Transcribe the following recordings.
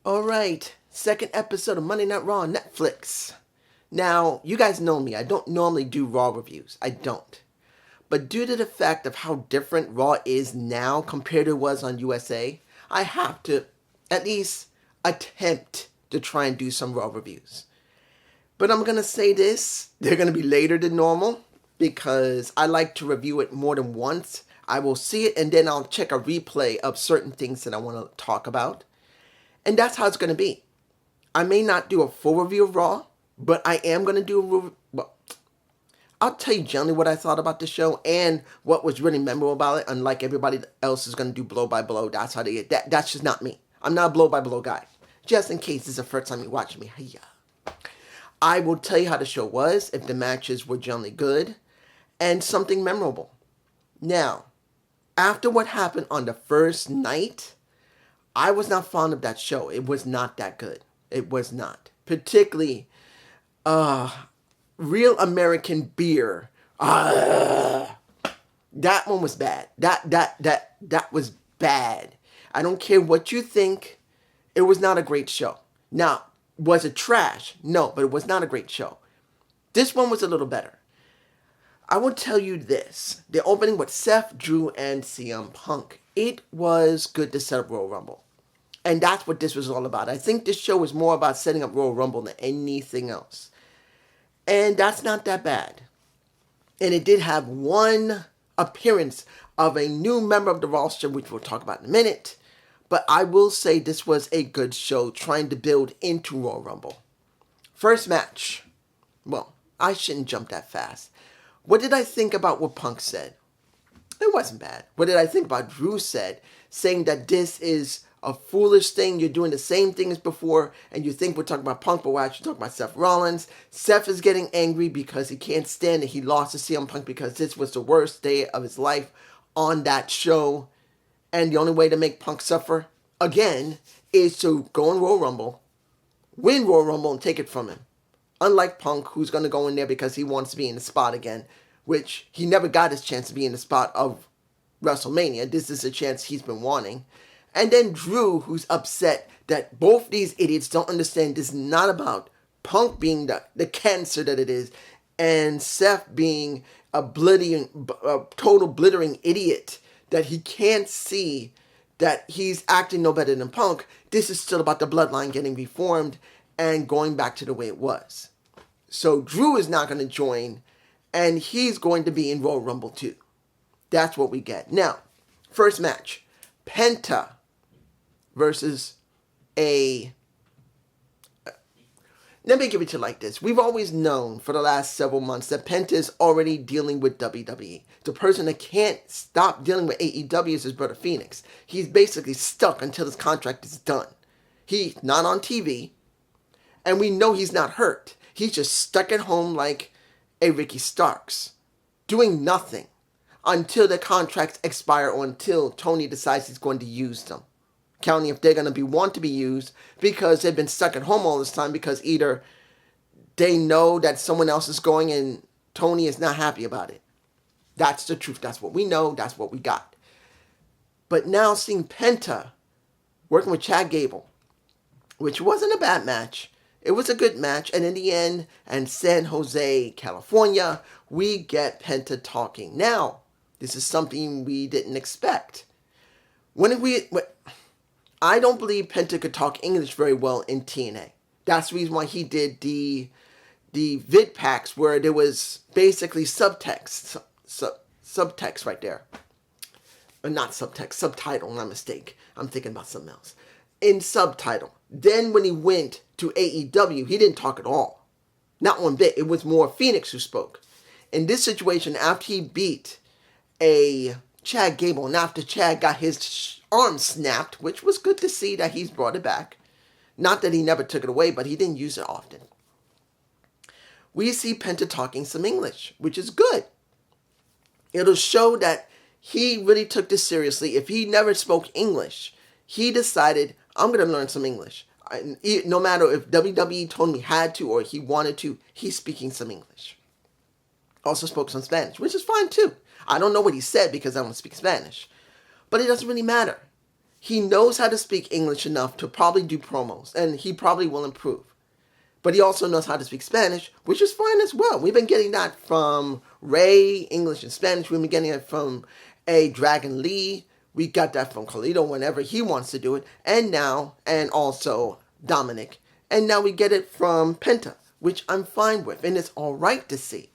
All right, second episode of Monday Night Raw on Netflix. Now, you guys know me. I don't normally do Raw reviews. I don't. But due to the fact of how different Raw is now compared to it was on USA, I have to at least attempt to try and do some Raw reviews. But I'm going to say this, they're going to be later than normal because I like to review it more than once. I will see it and then I'll check a replay of certain things that I want to talk about. And that's how it's going to be. I may not do a full review of Raw, but I am going to do I'll tell you generally what I thought about the show and what was really memorable about it. Unlike everybody else is going to do blow by blow. That's how they get that. That's just not me. I'm not a blow by blow guy. Just in case this is the first time you're watching me. Hiya. I will tell you how the show was, if the matches were generally good, and something memorable. Now, after what happened on the first night, I was not fond of that show. It was not that good. It was not. Particularly, Real American Beer. That one was bad. That was bad. I don't care what you think. It was not a great show. Now, was it trash? No, but it was not a great show. This one was a little better. I will tell you this. The opening with Seth, Drew, and CM Punk. It was good to set up Royal Rumble. And that's what this was all about. I think this show was more about setting up Royal Rumble than anything else. And that's not that bad. And it did have one appearance of a new member of the roster, which we'll talk about in a minute. But I will say this was a good show trying to build into Royal Rumble. First match. Well, I shouldn't jump that fast. What did I think about what Punk said? It wasn't bad. What did I think about Drew said? Saying that this is a foolish thing. You're doing the same thing as before. And you think we're talking about Punk, but we're actually talking about Seth Rollins. Seth is getting angry because he can't stand it. He lost to CM Punk because this was the worst day of his life on that show. And the only way to make Punk suffer, again, is to go in Royal Rumble, win Royal Rumble, and take it from him. Unlike Punk, who's going to go in there because he wants to be in the spot again, which he never got his chance to be in the spot of WrestleMania. This is a chance he's been wanting. And then Drew, who's upset that both these idiots don't understand this is not about Punk being the cancer that it is, and Seth being a total blithering idiot, that he can't see that he's acting no better than Punk. This is still about the bloodline getting reformed and going back to the way it was. So Drew is not going to join, and he's going to be in Royal Rumble too. That's what we get. Now, first match. Penta versus let me give it to you like this. We've always known for the last several months that Penta is already dealing with WWE. The person that can't stop dealing with AEW is his brother Phoenix. He's basically stuck until his contract is done. He's not on TV, and we know he's not hurt. He's just stuck at home like a Ricky Starks, doing nothing until the contracts expire or until Tony decides he's going to use them. Counting if they're going to want to be used because they've been stuck at home all this time because either they know that someone else is going and Tony is not happy about it. That's the truth. That's what we know. That's what we got. But now seeing Penta working with Chad Gable, which wasn't a bad match. It was a good match. And in the end, in San Jose, California, we get Penta talking. Now, this is something we didn't expect. I don't believe Penta could talk English very well in TNA. That's the reason why he did the vid packs where there was basically subtext right there. Or not subtext, subtitle, my mistake. I'm thinking about something else. In subtitle. Then when he went to AEW, he didn't talk at all. Not one bit. It was more Phoenix who spoke. In this situation, after he beat a Chad Gable, and after Chad got his arm snapped, which was good to see that he's brought it back. Not that he never took it away, but he didn't use it often. We see Penta talking some English, which is good. It'll show that he really took this seriously. If he never spoke English, he decided, I'm going to learn some English. No matter if WWE told him he had to or he wanted to, he's speaking some English. Also spoke some Spanish, which is fine too. I don't know what he said because I don't speak Spanish. But it doesn't really matter. He knows how to speak English enough to probably do promos, and he probably will improve. But he also knows how to speak Spanish, which is fine as well. We've been getting that from Ray, English and Spanish. We've been getting it from Dragon Lee. We got that from Carlito whenever he wants to do it. And also Dominic. And now we get it from Penta, which I'm fine with. And it's all right to see.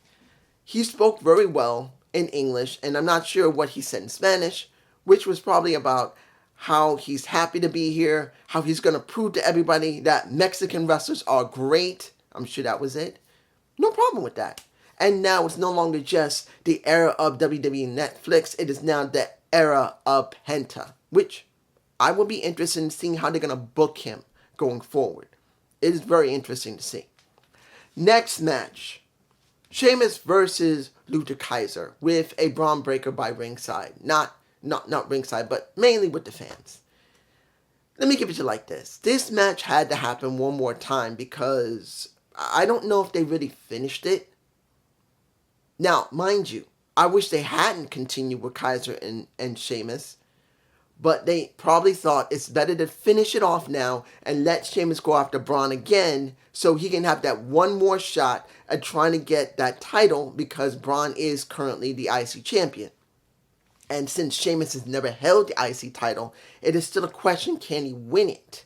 He spoke very well in English, and I'm not sure what he said in Spanish, which was probably about how he's happy to be here, how he's going to prove to everybody that Mexican wrestlers are great. I'm sure that was it. No problem with that. And now it's no longer just the era of WWE Netflix. It is now the era of Penta, which I will be interested in seeing how they're going to book him going forward. It is very interesting to see. Next match, Sheamus versus Luther Kaiser with a Braun Breaker by ringside. Not ringside, but mainly with the fans. Let me give it to you like this. This match had to happen one more time because I don't know if they really finished it. Now, mind you, I wish they hadn't continued with Kaiser and Sheamus, but they probably thought it's better to finish it off now and let Sheamus go after Braun again so he can have that one more shot at trying to get that title because Braun is currently the IC champion. And since Sheamus has never held the IC title, it is still a question, can he win it?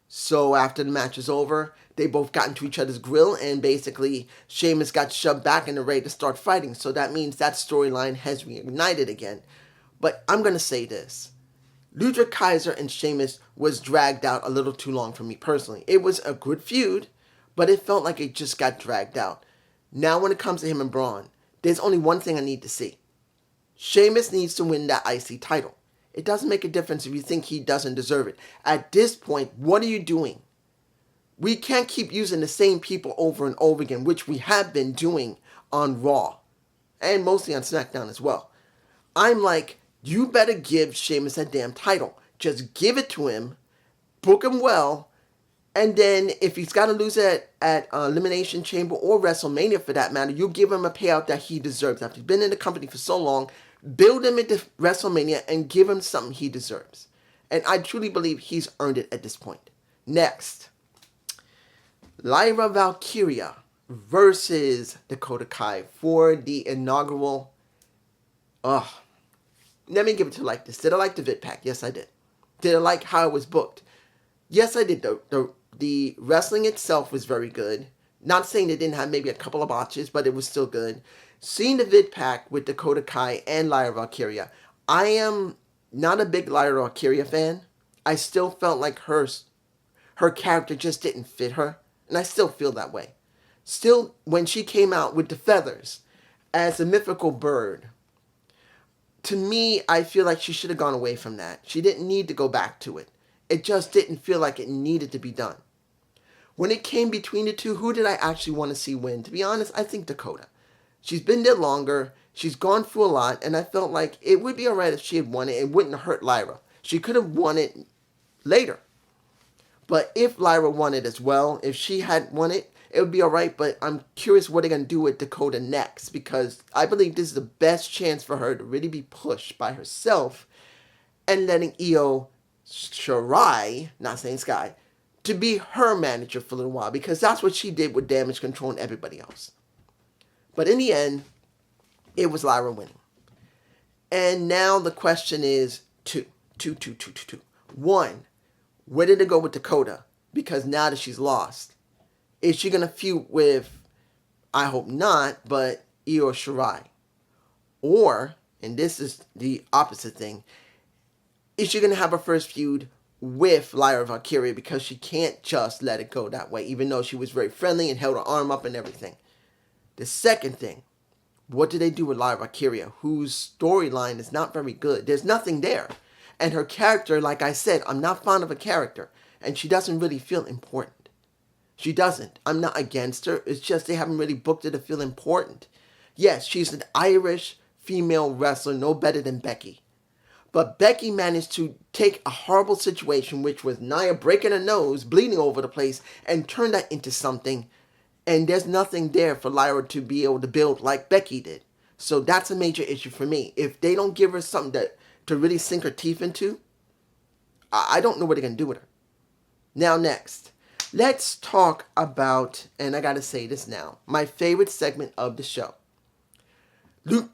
So after the match is over, they both got into each other's grill, and basically Sheamus got shoved back and they're ready to start fighting. So that means that storyline has reignited again. But I'm going to say this. Luther Kaiser and Sheamus was dragged out a little too long for me personally. It was a good feud, but it felt like it just got dragged out. Now when it comes to him and Braun, there's only one thing I need to see. Sheamus needs to win that IC title. It doesn't make a difference if you think he doesn't deserve it. At this point, what are you doing? We can't keep using the same people over and over again, which we have been doing on Raw. And mostly on SmackDown as well. I'm like, you better give Sheamus that damn title. Just give it to him. Book him well. And then if he's got to lose it at Elimination Chamber or WrestleMania for that matter, you give him a payout that he deserves. After he's been in the company for so long, build him into WrestleMania and give him something he deserves. And I truly believe he's earned it at this point. Next, Lyra Valkyria versus Dakota Kai for the inaugural... Let me give it to you like this. Did I like the Vid Pack? Yes, I did. Did I like how it was booked? Yes, I did. The wrestling itself was very good. Not saying it didn't have maybe a couple of botches, but it was still good. Seeing the Vid Pack with Dakota Kai and Lyra Valkyria, I am not a big Lyra Valkyria fan. I still felt like her character just didn't fit her, and I still feel that way. Still, when she came out with the feathers as a mythical bird, to me, I feel like she should have gone away from that. She didn't need to go back to it. It just didn't feel like it needed to be done. When it came between the two, who did I actually want to see win? To be honest, I think Dakota. She's been there longer. She's gone through a lot, and I felt like it would be alright if she had won it. It wouldn't hurt Lyra. She could have won it later. But if Lyra won it as well, if she had won it, it would be alright. But I'm curious what they're going to do with Dakota next, because I believe this is the best chance for her to really be pushed by herself and letting Io Shirai, not saying Sky, to be her manager for a little while, because that's what she did with Damage Control and everybody else. But in the end, it was Lyra winning. And now the question is two. One, where did it go with Dakota? Because now that she's lost, is she going to feud with, I hope not, but Io Shirai? Or, and this is the opposite thing, is she going to have her first feud with Lyra Valkyria, because she can't just let it go that way, even though she was very friendly and held her arm up and everything. The second thing, what do they do with Lyra Valkyria, whose storyline is not very good? There's nothing there. And her character, like I said, I'm not fond of a character, and she doesn't really feel important. She doesn't. I'm not against her. It's just they haven't really booked her to feel important. Yes, she's an Irish female wrestler, no better than Becky. But Becky managed to take a horrible situation, which was Nia breaking her nose, bleeding over the place, and turn that into something. And there's nothing there for Lyra to be able to build like Becky did. So that's a major issue for me. If they don't give her something to really sink her teeth into, I don't know what they're going to do with her. Now, next, let's talk about, and I got to say this now, my favorite segment of the show. Luke.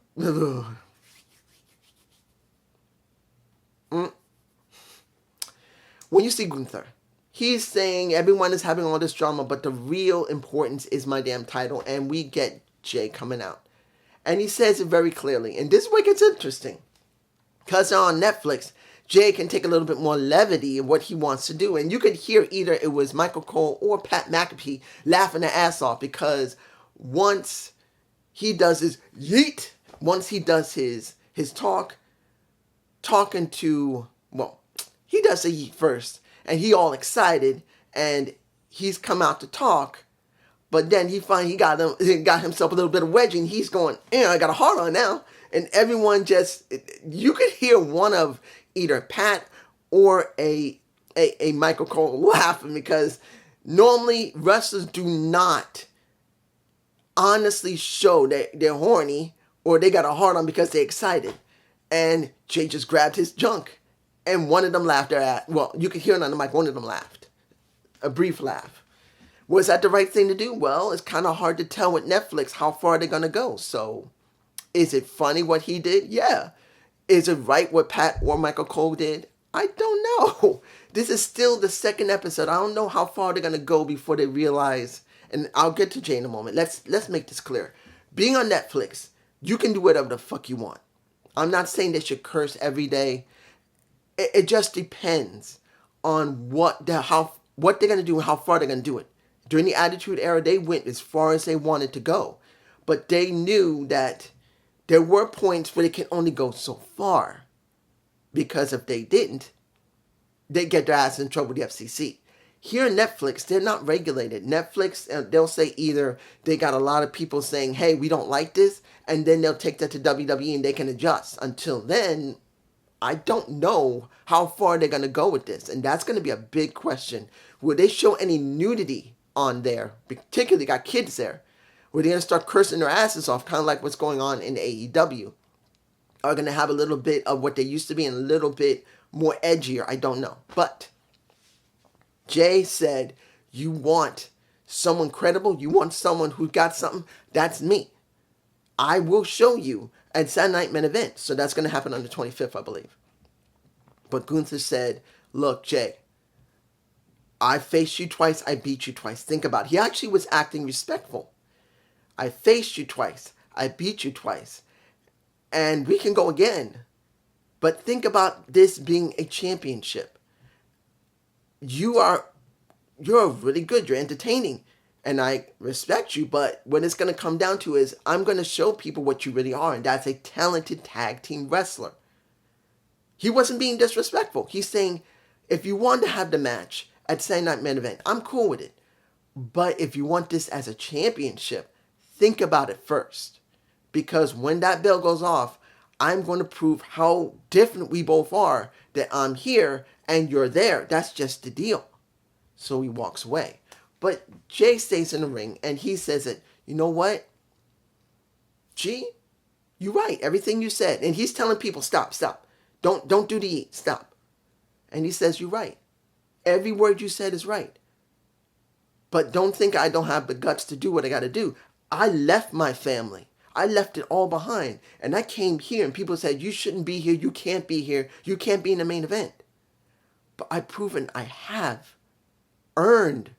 When you see Gunther, he's saying everyone is having all this drama, but the real importance is my damn title, and we get Jay coming out. And he says it very clearly. And this is where it gets interesting. Because on Netflix, Jay can take a little bit more levity in what he wants to do. And you could hear either it was Michael Cole or Pat McAfee laughing their ass off, because once he does his yeet, once he does his talking to, well, he does the yeet first, and he all excited, and he's come out to talk, but then he got himself a little bit of wedging. He's going, I got a heart on now. And everyone just, you could hear one of either Pat or a Michael Cole laughing, because normally wrestlers do not honestly show that they're horny or they got a heart on because they're excited. And Jay just grabbed his junk, and one of them laughed well, you could hear it on the mic, one of them laughed. A brief laugh. Was that the right thing to do? Well, it's kind of hard to tell with Netflix how far they're going to go. So, is it funny what he did? Yeah. Is it right what Pat or Michael Cole did? I don't know. This is still the second episode. I don't know how far they're going to go before they realize, and I'll get to Jay in a moment. Let's make this clear. Being on Netflix, you can do whatever the fuck you want. I'm not saying they should curse every day. It just depends on what they're going to do and how far they're going to do it. During the Attitude Era, they went as far as they wanted to go. But they knew that there were points where they can only go so far. Because if they didn't, they'd get their ass in trouble with the FCC. Here in Netflix, they're not regulated. Netflix, they'll say either they got a lot of people saying, hey, we don't like this, and then they'll take that to WWE and they can adjust. Until then, I don't know how far they're going to go with this. And that's going to be a big question. Will they show any nudity on there? Particularly got kids there. Were they going to start cursing their asses off, kind of like what's going on in AEW? Are going to have a little bit of what they used to be and a little bit more edgier? I don't know. But Jay said, you want someone credible? You want someone who got something? That's me. I will show you at Saturday Night Main Event. So that's going to happen on the 25th, I believe. But Gunther said, look, Jay, I faced you twice. I beat you twice. Think about it. He actually was acting respectful. I faced you twice. I beat you twice. And we can go again. But think about this being a championship. You're really good. You're entertaining. And I respect you. But what it's going to come down to is I'm going to show people what you really are. And that's a talented tag team wrestler. He wasn't being disrespectful. He's saying, if you want to have the match at Saturday Night Main Event, I'm cool with it. But if you want this as a championship, think about it first. Because when that bell goes off, I'm going to prove how different we both are, that I'm here and you're there. That's just the deal. So he walks away. But Jay stays in the ring and he says that, you know what? G, you're right. Everything you said. And he's telling people, stop. Don't do the eat. Stop. And he says, you're right. Every word you said is right. But don't think I don't have the guts to do what I got to do. I left my family. I left it all behind. And I came here and people said, you shouldn't be here. You can't be here. You can't be in the main event. But I've proven I have earned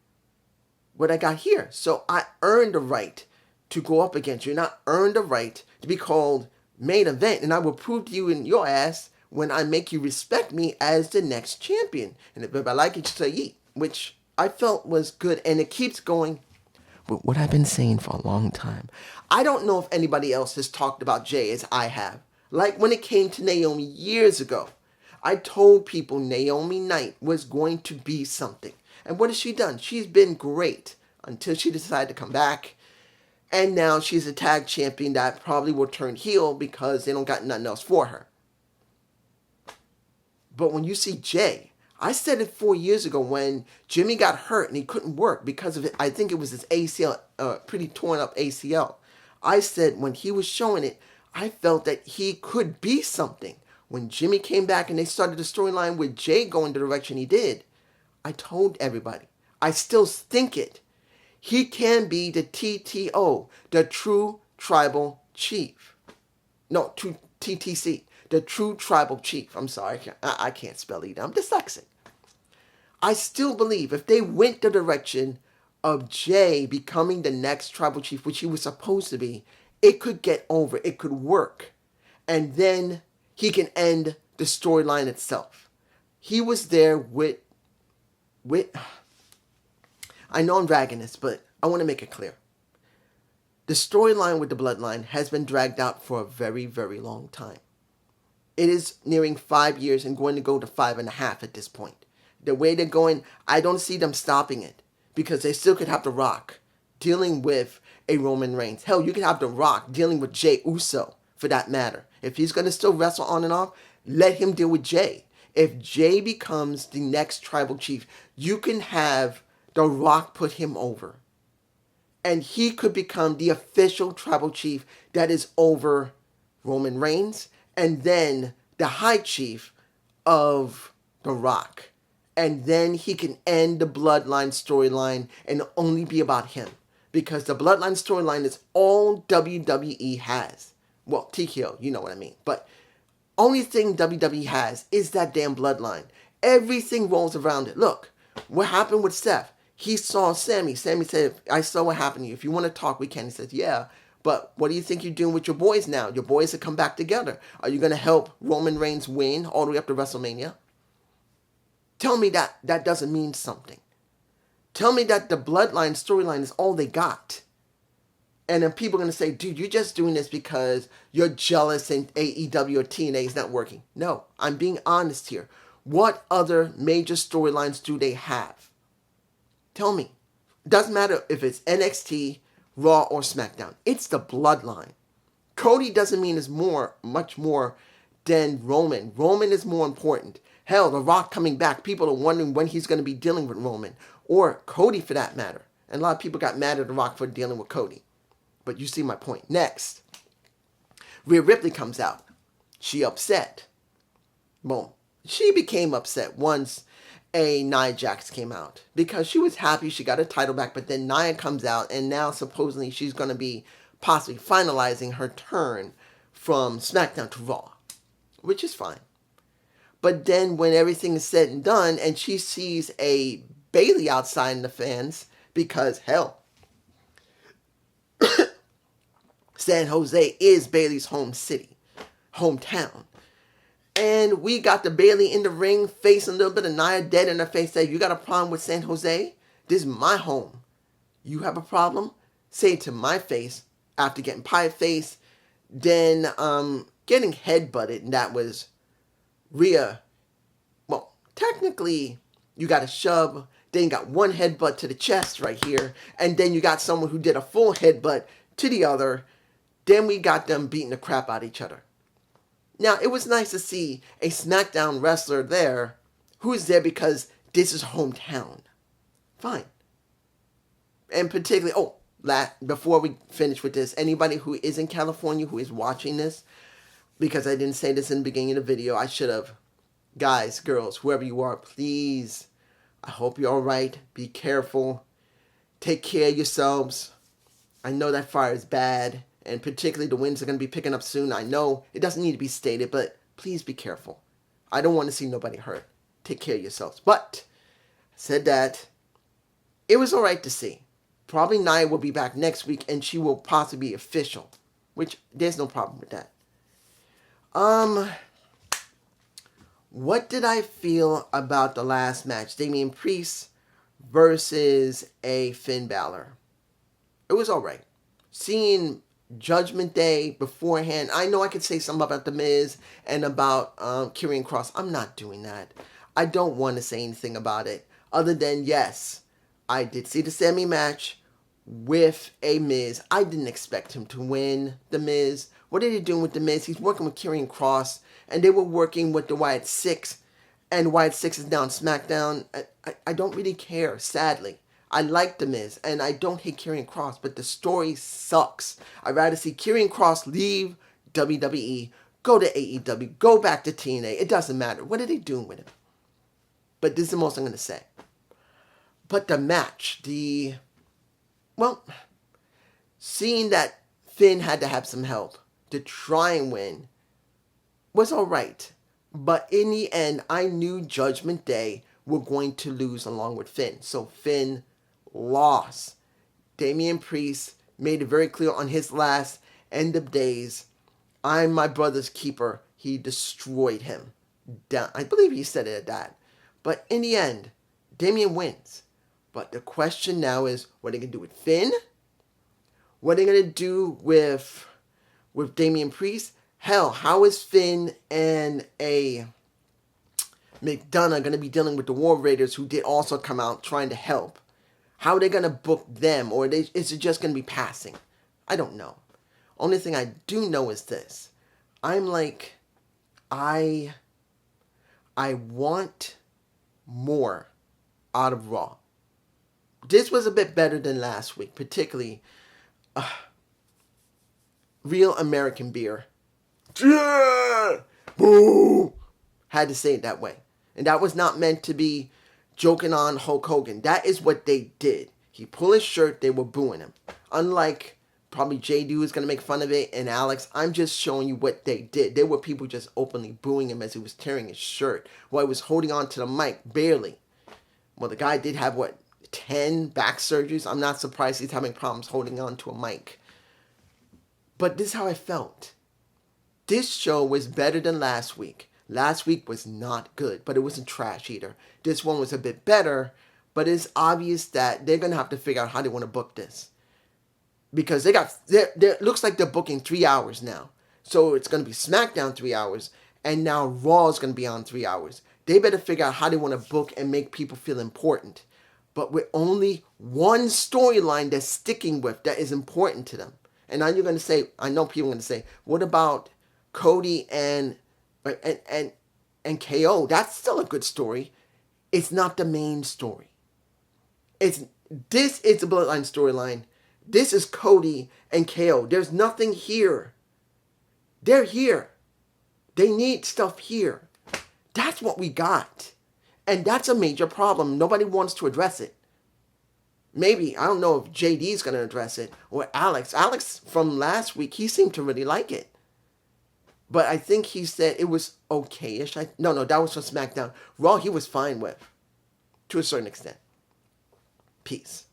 what I got here. So I earned the right to go up against you. And I earned the right to be called main event. And I will prove to you in your ass when I make you respect me as the next champion. And if I like it, say yeet, which I felt was good. And it keeps going. But what I've been saying for a long time, I don't know if anybody else has talked about Jay as I have. Like when it came to Naomi years ago, I told people Naomi Knight was going to be something. And what has she done? She's been great until she decided to come back. And now she's a tag champion that probably will turn heel because they don't got nothing else for her. But when you see Jay, I said it 4 years ago when Jimmy got hurt and he couldn't work because of it. I think it was his ACL, pretty torn up ACL. I said when he was showing it, I felt that he could be something. When Jimmy came back and they started the storyline with Jay going the direction he did, I told everybody, I still think it. He can be the TTO, the True Tribal Chief. No, TTC, the True Tribal Chief. I'm sorry, I can't spell either. I'm dyslexic. I still believe if they went the direction of Jay becoming the next tribal chief, which he was supposed to be, it could get over. It could work. And then he can end the storyline itself. He was there with I know I'm dragging this, but I want to make it clear. The storyline with the bloodline has been dragged out for a very, very long time. It is nearing 5 years and going to go to 5.5 at this point. The way they're going, I don't see them stopping it because they still could have The Rock dealing with a Roman Reigns. Hell, you could have The Rock dealing with Jey Uso for that matter. If he's going to still wrestle on and off, let him deal with Jey. If Jey becomes the next tribal chief, you can have The Rock put him over. And he could become the official tribal chief that is over Roman Reigns and then the high chief of The Rock. And then he can end the bloodline storyline and only be about him. Because the bloodline storyline is all WWE has. Well, TKO, you know what I mean. But only thing WWE has is that damn bloodline. Everything rolls around it. Look, what happened with Seth? He saw Sammy. Sammy said, I saw what happened to you. If you want to talk, we can. He says, yeah. But what do you think you're doing with your boys now? Your boys have come back together. Are you going to help Roman Reigns win all the way up to WrestleMania? Tell me that doesn't mean something. Tell me that the bloodline storyline is all they got. And then people are going to say, dude, you're just doing this because you're jealous and AEW or TNA is not working. No, I'm being honest here. What other major storylines do they have? Tell me. Doesn't matter if it's NXT, Raw, or SmackDown. It's the bloodline. Cody doesn't mean it's much more than Roman. Roman is more important. Hell, The Rock coming back. People are wondering when he's going to be dealing with Roman. Or Cody for that matter. And a lot of people got mad at The Rock for dealing with Cody. But you see my point. Next. Rhea Ripley comes out. She upset. Boom. She became upset once a Nia Jax came out. Because she was happy she got her title back. But then Nia comes out. And now supposedly she's going to be possibly finalizing her turn from SmackDown to Raw. Which is fine. But then when everything is said and done and she sees a Bayley outside in the fans, because hell, San Jose is Bayley's hometown. And we got the Bayley in the ring facing a little bit of Nia dead in her face. Say, you got a problem with San Jose? This is my home. You have a problem? Say it to my face after getting pie face, then getting headbutted, and that was Rhea. Well, technically, you got a shove, then you got one headbutt to the chest right here, and then you got someone who did a full headbutt to the other. Then we got them beating the crap out of each other. Now, it was nice to see a SmackDown wrestler there who's there because this is hometown. Fine. And particularly, before we finish with this, anybody who is in California who is watching this, because I didn't say this in the beginning of the video, I should have. Guys, girls, whoever you are, please, I hope you're all right. Be careful. Take care of yourselves. I know that fire is bad, and particularly the winds are going to be picking up soon. I know it doesn't need to be stated, but please be careful. I don't want to see nobody hurt. Take care of yourselves. But, I said that, it was all right to see. Probably Nia will be back next week, and she will possibly be official, which there's no problem with that. What did I feel about the last match? Damian Priest versus a Finn Balor. It was alright. Seeing Judgment Day beforehand, I know I could say something about The Miz and about Karrion Kross. I'm not doing that. I don't want to say anything about it. Other than, yes, I did see the Sammy match with a Miz. I didn't expect him to win The Miz. What are they doing with The Miz? He's working with Karrion Kross, and they were working with the Wyatt Six, and Wyatt Six is down SmackDown. I don't really care, sadly. I like The Miz, and I don't hate Karrion Kross, but the story sucks. I'd rather see Karrion Kross leave WWE, go to AEW, go back to TNA. It doesn't matter. What are they doing with him? But this is the most I'm going to say. But the match, well, seeing that Finn had to have some help to try and win was all right. But in the end, I knew Judgment Day were going to lose along with Finn. So Finn lost. Damian Priest made it very clear on his last end of days, I'm my brother's keeper. He destroyed him. I believe he said it at that. But in the end, Damian wins. But the question now is, what are they going to do with Finn? What are they going to do with Damian Priest? Hell, how is Finn and a McDonough going to be dealing with the War Raiders, who did also come out trying to help? How are they going to book them? Or is it just going to be passing? I don't know. Only thing I do know is this. I'm like, I want more out of Raw. This was a bit better than last week, particularly Real American Beer. Yeah! Boo! Had to say it that way. And that was not meant to be joking on Hulk Hogan. That is what they did. He pulled his shirt, they were booing him. Unlike probably JD was going to make fun of it and Alex, I'm just showing you what they did. There were people just openly booing him as he was tearing his shirt while he was holding on to the mic, barely. Well, the guy did have, 10 back surgeries? I'm not surprised he's having problems holding on to a mic. But this is how I felt. This show was better than last week. Last week was not good, but it wasn't trash either. This one was a bit better, but it's obvious that they're going to have to figure out how they want to book this. Because it looks like they're booking 3 hours now. So it's going to be SmackDown 3 hours, and now Raw is going to be on 3 hours. They better figure out how they want to book and make people feel important. But with only one storyline they're sticking with that is important to them. And now you're going to say, I know people are going to say, what about Cody and KO? That's still a good story. It's not the main story. This is the Bloodline storyline. This is Cody and KO. There's nothing here. They're here. They need stuff here. That's what we got. And that's a major problem. Nobody wants to address it. Maybe, I don't know if JD's going to address it, or Alex. Alex, from last week, he seemed to really like it. But I think he said it was okay-ish. No, that was for SmackDown. Raw, he was fine with, to a certain extent. Peace.